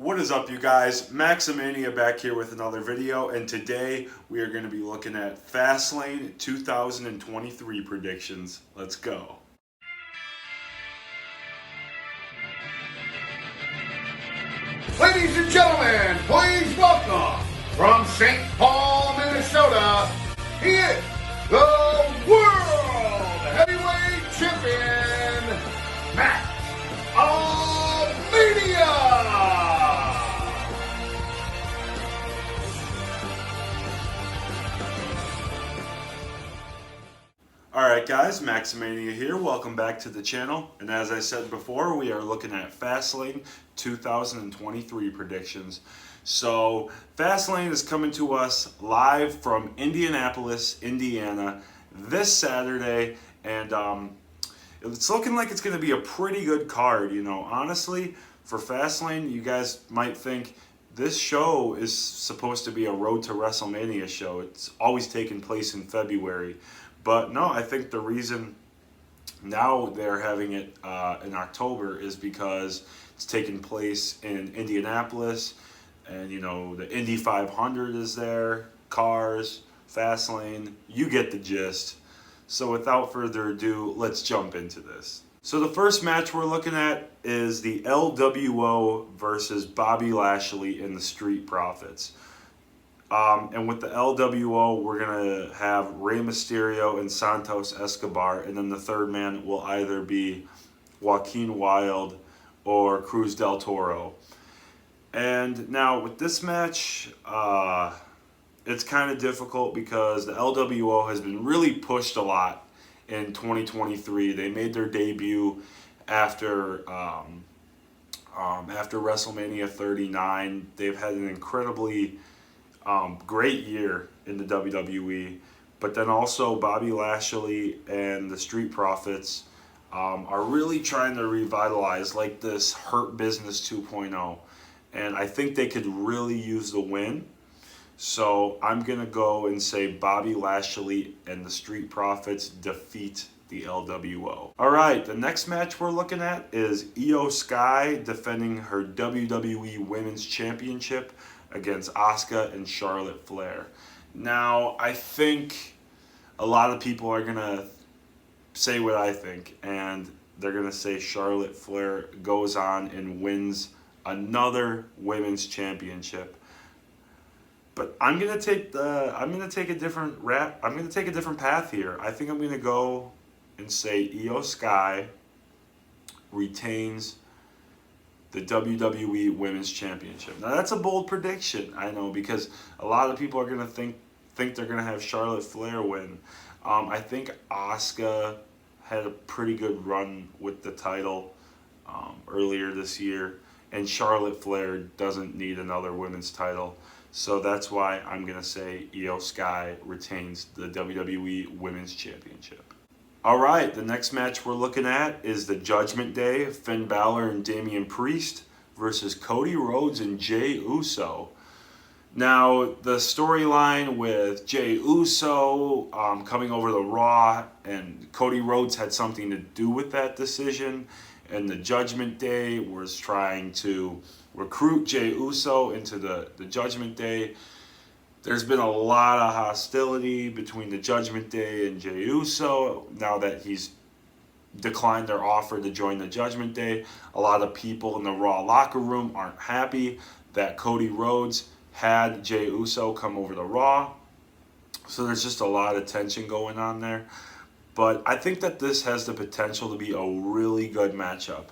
What is up, you guys? Maximania back here with another video, and today we are going to be looking at Fastlane 2023 predictions. Let's go. Ladies and gentlemen, please welcome from St. Paul, Minnesota, he is the World Heavyweight Champion, Matt Mania. Alright guys, Maximania here. Welcome back to the channel. And as I said before, we are looking at Fastlane 2023 predictions. So Fastlane is coming to us live from Indianapolis, Indiana this Saturday. And it's looking like it's going to be a pretty good card. You know, honestly, for Fastlane, you guys might think this show is supposed to be a Road to WrestleMania show. It's always taking place in February. But no, I think the reason now they're having it in October is because it's taking place in Indianapolis, and you know the Indy 500 is there, cars, Fastlane. You get the gist. So without further ado, let's jump into this. So the first match we're looking at is the LWO versus Bobby Lashley and the Street Profits. And with the LWO, we're going to have Rey Mysterio and Santos Escobar. And then the third man will either be Joaquin Wilde or Cruz del Toro. And now with this match, it's kind of difficult because the LWO has been really pushed a lot in 2023. They made their debut after WrestleMania 39. They've had an incredibly great year in the WWE, but then also Bobby Lashley and the Street Profits are really trying to revitalize like this Hurt Business 2.0, and I think they could really use the win. So I'm gonna go and say Bobby Lashley and the Street Profits defeat the LWO. All right, the next match we're looking at is Io Sky defending her WWE Women's Championship against Asuka and Charlotte Flair. Now, I think a lot of people are going to say what I think, and they're going to say Charlotte Flair goes on and wins another women's championship. But I'm going to take a different path here. I think I'm going to go and say Io Sky retains the WWE Women's Championship. Now that's a bold prediction, I know, because a lot of people are gonna think they're gonna have Charlotte Flair win. I think Asuka had a pretty good run with the title earlier this year, and Charlotte Flair doesn't need another women's title. So that's why I'm gonna say Io Sky retains the WWE Women's Championship. All right, the next match we're looking at is the Judgment Day, Finn Balor and Damian Priest versus Cody Rhodes and Jey Uso. Now, the storyline with Jey Uso coming over the Raw, and Cody Rhodes had something to do with that decision, and the Judgment Day was trying to recruit Jey Uso into the Judgment Day. There's been a lot of hostility between the Judgment Day and Jey Uso now that he's declined their offer to join the Judgment Day. A lot of people in the Raw locker room aren't happy that Cody Rhodes had Jey Uso come over to Raw. So there's just a lot of tension going on there. But I think that this has the potential to be a really good matchup.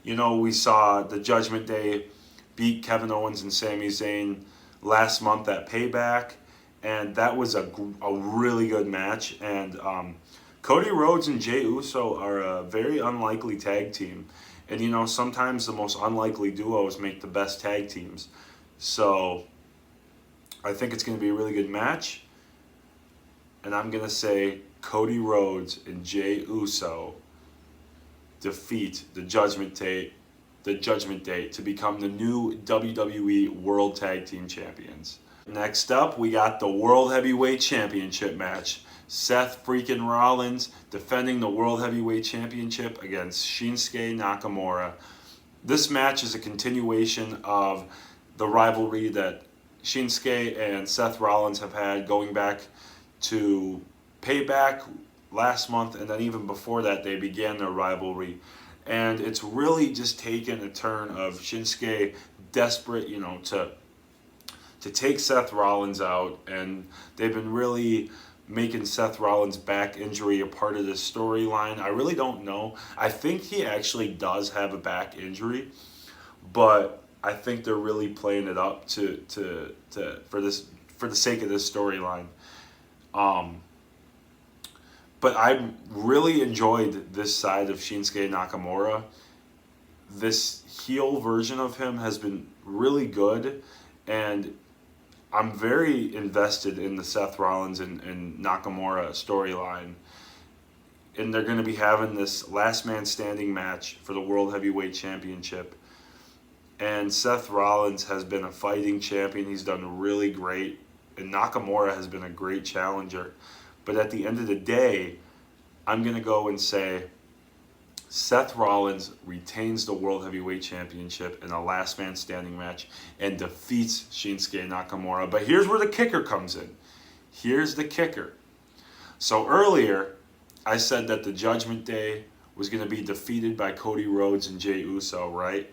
You know, we saw the Judgment Day beat Kevin Owens and Sami Zayn last month at Payback, and that was a really good match. And Cody Rhodes and Jey Uso are a very unlikely tag team, and you know, sometimes the most unlikely duos make the best tag teams. So I think it's going to be a really good match, and I'm going to say Cody Rhodes and Jey Uso defeat the Judgment Day to become the new WWE World Tag Team Champions. Next up, we got the World Heavyweight Championship match. Seth freaking Rollins defending the World Heavyweight Championship against Shinsuke Nakamura. this match is a continuation of the rivalry that Shinsuke and Seth Rollins have had going back to Payback last month, and then even before that they began their rivalry. And it's really just taken a turn of Shinsuke desperate, to take Seth Rollins out, and they've been really making Seth Rollins' back injury a part of this storyline. I really don't know. I think he actually does have a back injury, but I think they're really playing it up for the sake of this storyline. But I really enjoyed this side of Shinsuke Nakamura. This heel version of him has been really good, and I'm very invested in the Seth Rollins and Nakamura storyline. And they're going to be having this last man standing match for the World Heavyweight Championship. And Seth Rollins has been a fighting champion. He's done really great. And Nakamura has been a great challenger. But at the end of the day, I'm going to go and say Seth Rollins retains the World Heavyweight Championship in a last man standing match and defeats Shinsuke Nakamura. But here's where the kicker comes in. Here's the kicker. So earlier, I said that the Judgment Day was going to be defeated by Cody Rhodes and Jey Uso, right?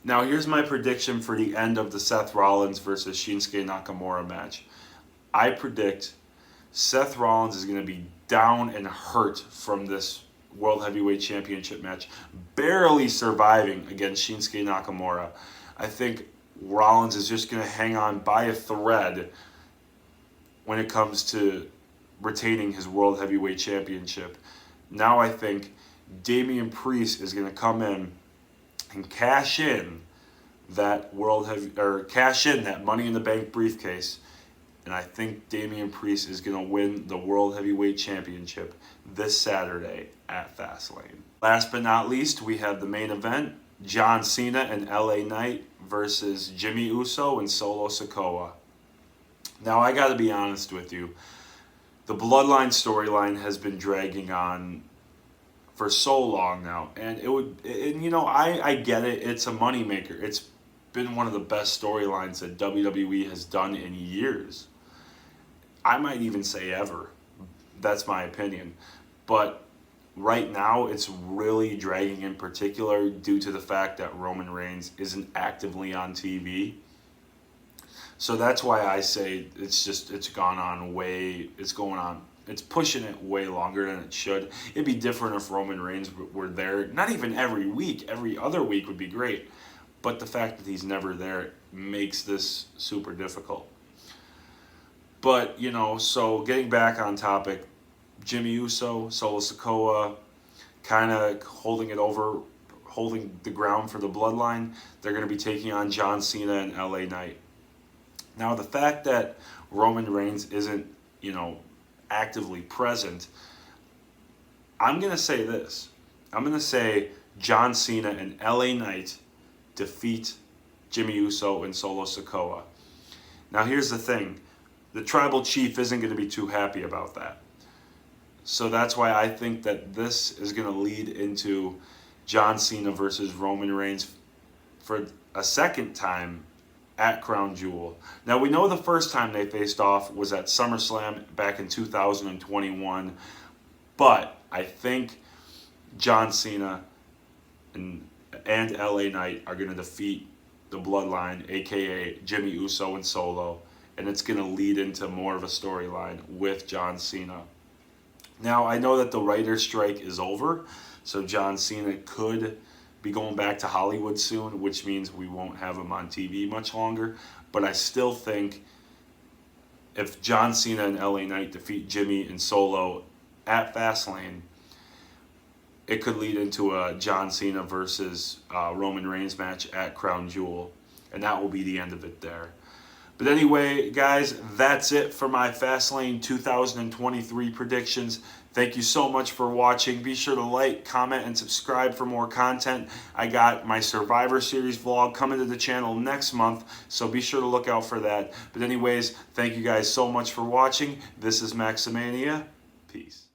Now here's my prediction for the end of the Seth Rollins versus Shinsuke Nakamura match. I predict Seth Rollins is going to be down and hurt from this World Heavyweight Championship match, barely surviving against Shinsuke Nakamura. I think Rollins is just going to hang on by a thread when it comes to retaining his World Heavyweight Championship. Now I think Damian Priest is going to come in and cash in that that Money in the Bank briefcase. And I think Damian Priest is going to win the World Heavyweight Championship this Saturday at Fastlane. Last but not least, we have the main event, John Cena and LA Knight versus Jimmy Uso and Solo Sikoa. Now, I got to be honest with you. The Bloodline storyline has been dragging on for so long now. And I get it. It's a moneymaker. It's been one of the best storylines that WWE has done in years. I might even say ever. That's my opinion. But right now, it's really dragging in particular due to the fact that Roman Reigns isn't actively on TV. So that's why I say it's pushing it way longer than it should. It'd be different if Roman Reigns were there, not even every week, every other week would be great. But the fact that he's never there makes this super difficult. But, so getting back on topic, Jimmy Uso, Solo Sikoa, kind of holding the ground for the Bloodline. They're going to be taking on John Cena and LA Knight. Now, the fact that Roman Reigns isn't, actively present, I'm going to say this. I'm going to say John Cena and LA Knight defeat Jimmy Uso and Solo Sikoa. Now, here's the thing. The Tribal Chief isn't going to be too happy about that. So that's why I think that this is going to lead into John Cena versus Roman Reigns for a second time at Crown Jewel. Now, we know the first time they faced off was at SummerSlam back in 2021, but I think John Cena and LA Knight are going to defeat the Bloodline, aka Jimmy Uso and Solo, and it's going to lead into more of a storyline with John Cena. Now, I know that the writer's strike is over, so John Cena could be going back to Hollywood soon, which means we won't have him on TV much longer. But I still think if John Cena and LA Knight defeat Jimmy and Solo at Fastlane, it could lead into a John Cena versus Roman Reigns match at Crown Jewel, and that will be the end of it there. But anyway, guys, that's it for my Fastlane 2023 predictions. Thank you so much for watching. Be sure to like, comment, and subscribe for more content. I got my Survivor Series vlog coming to the channel next month, so be sure to look out for that. But anyways, thank you guys so much for watching. This is Maximania. Peace.